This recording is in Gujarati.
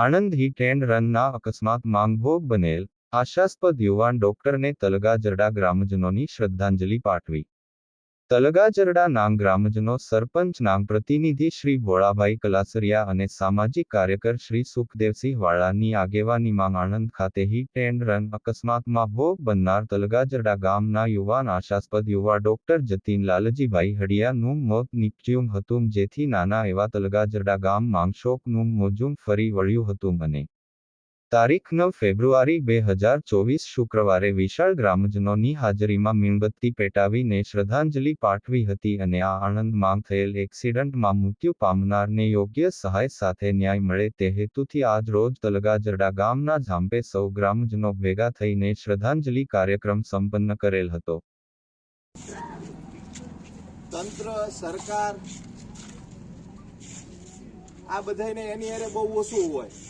આણંદ હિટ એન્ડ રનના અકસ્માતમાં ભોગ બનેલ આશાસ્પદ યુવાન ડોક્ટરને તલગાજરડા ગ્રામજનોની શ્રદ્ધાંજલિ પાઠવી. તલગાજરડા નાંગ ગ્રામજનો સરપંચ નાંગ પ્રતિનિધિ શ્રી ભોળાભાઈ કલાસરિયા અને સામાજિક કાર્યકર શ્રી સુખદેવસિંહ વાળાની આગેવાનીમાં આણંદ ખાતે હિટ એન્ડ રન અકસ્માતમાં ભોગ બનનાર તલગાજરડા ગામના યુવાન આશાસ્પદ યુવા ડોક્ટર જતીન લાલજીભાઈ હડિયાનું મોત નીપજ્યું હતું, જેથી નાના એવા તલગાજરડા ગામમાં શોકનું મોજું ફરી વળ્યું હતું અને તારીખ 9 ફેબ્રુઆરી 2024 શુક્રવારે વિશાળ ગ્રામજનોની હાજરીમાં મીણબત્તી પેટાવીને શ્રદ્ધાંજલિ પાઠવી હતી અને આ આણંદમાં થયેલ એક્સિડન્ટમાં મૃત્યુ પામનારને યોગ્ય સહાય સાથે ન્યાય મળે તે હેતુથી આજ રોજ તલગાજરડા ગામના ઝાંપે સૌ ગ્રામજનો ભેગા થઈને શ્રદ્ધાંજલિ કાર્યક્રમ સંપન્ન કરેલ હતો. તંત્ર, સરકાર આ બધાને એની હારે બહુ ઓછું હોય.